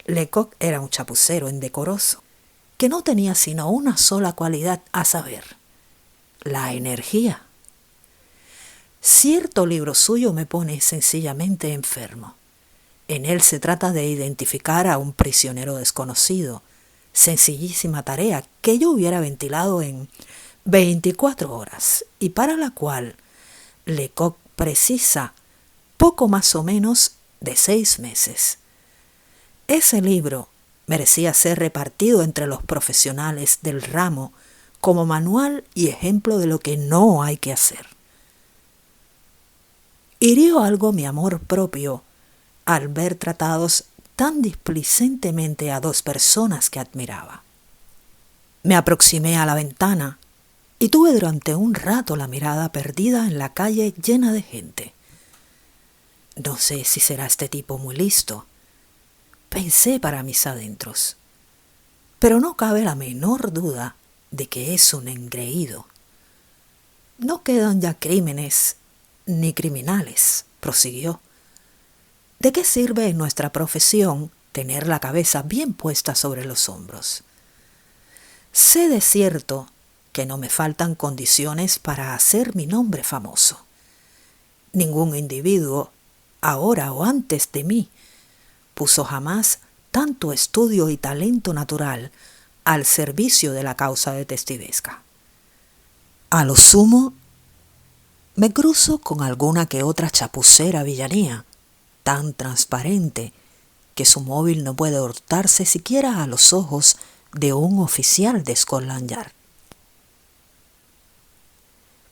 Lecoq era un chapucero indecoroso, que no tenía sino una sola cualidad, a saber, la energía. Cierto libro suyo me pone sencillamente enfermo. En él se trata de identificar a un prisionero desconocido. Sencillísima tarea que yo hubiera ventilado en 24 horas y para la cual Lecoq precisa poco más o menos de 6 meses. Ese libro merecía ser repartido entre los profesionales del ramo como manual y ejemplo de lo que no hay que hacer. Hirió algo mi amor propio al ver tratados tan displicentemente a dos personas que admiraba. Me aproximé a la ventana y tuve durante un rato la mirada perdida en la calle llena de gente. No sé si será este tipo muy listo, pensé para mis adentros, pero no cabe la menor duda de que es un engreído. No quedan ya crímenes ni criminales, prosiguió. ¿De qué sirve en nuestra profesión tener la cabeza bien puesta sobre los hombros? Sé de cierto que no me faltan condiciones para hacer mi nombre famoso. Ningún individuo, ahora o antes de mí, puso jamás tanto estudio y talento natural al servicio de la causa detectivesca. A lo sumo, me cruzo con alguna que otra chapucera villanía, tan transparente que su móvil no puede hurtarse siquiera a los ojos de un oficial de Scotland Yard.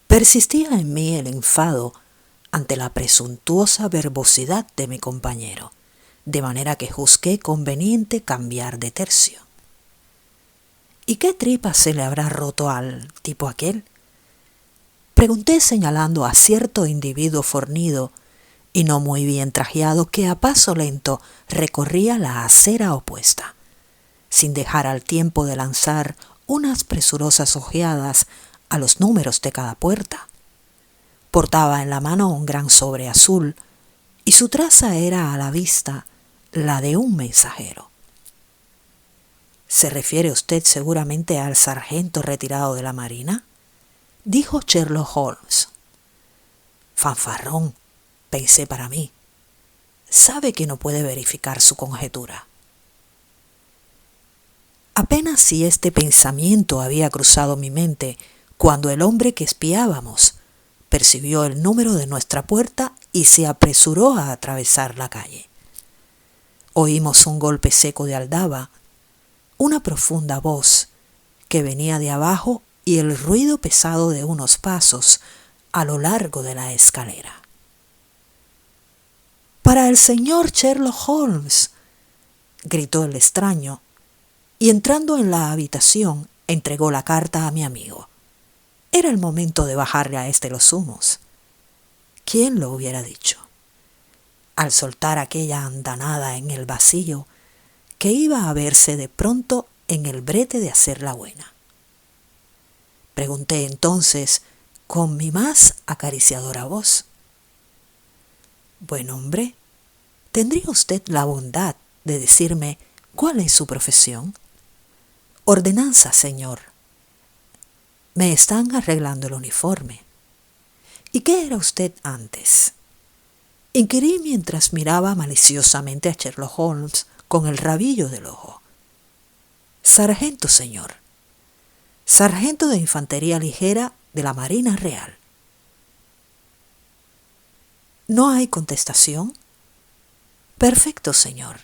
Persistía en mí el enfado ante la presuntuosa verbosidad de mi compañero, de manera que juzgué conveniente cambiar de tercio. ¿Y qué tripa se le habrá roto al tipo aquel?, pregunté señalando a cierto individuo fornido y no muy bien trajeado que a paso lento recorría la acera opuesta, sin dejar al tiempo de lanzar unas presurosas ojeadas a los números de cada puerta. Portaba en la mano un gran sobre azul y su traza era a la vista la de un mensajero. ¿Se refiere usted seguramente al sargento retirado de la Marina?, dijo Sherlock Holmes. Fanfarrón, pensé para mí. Sabe que no puede verificar su conjetura. Apenas si este pensamiento había cruzado mi mente cuando el hombre que espiábamos percibió el número de nuestra puerta y se apresuró a atravesar la calle. Oímos un golpe seco de aldaba, una profunda voz que venía de abajo y el ruido pesado de unos pasos a lo largo de la escalera. «¡Para el señor Sherlock Holmes!», gritó el extraño, y entrando en la habitación entregó la carta a mi amigo. Era el momento de bajarle a este los humos. ¿Quién lo hubiera dicho? Al soltar aquella andanada en el vacío, que iba a verse de pronto en el brete de hacer la buena. Pregunté entonces con mi más acariciadora voz. Buen hombre, ¿tendría usted la bondad de decirme cuál es su profesión? Ordenanza, señor. Me están arreglando el uniforme. ¿Y qué era usted antes? Inquirí mientras miraba maliciosamente a Sherlock Holmes con el rabillo del ojo. Sargento, señor. Sargento de Infantería Ligera de la Marina Real. ¿No hay contestación? Perfecto, señor.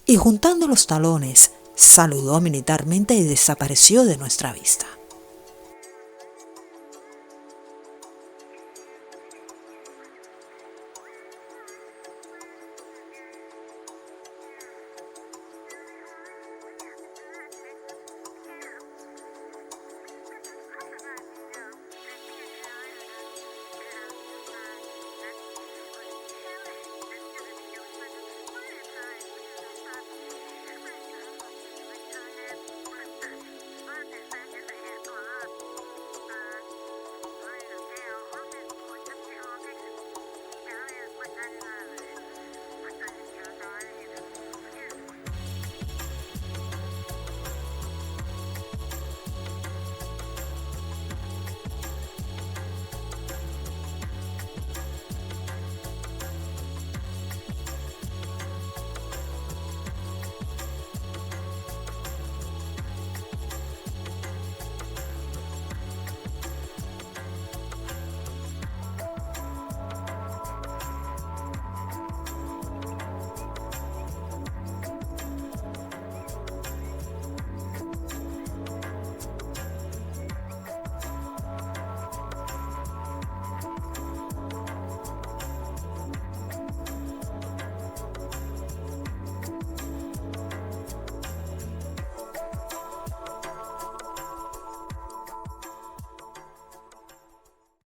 Y juntando los talones, saludó militarmente y desapareció de nuestra vista.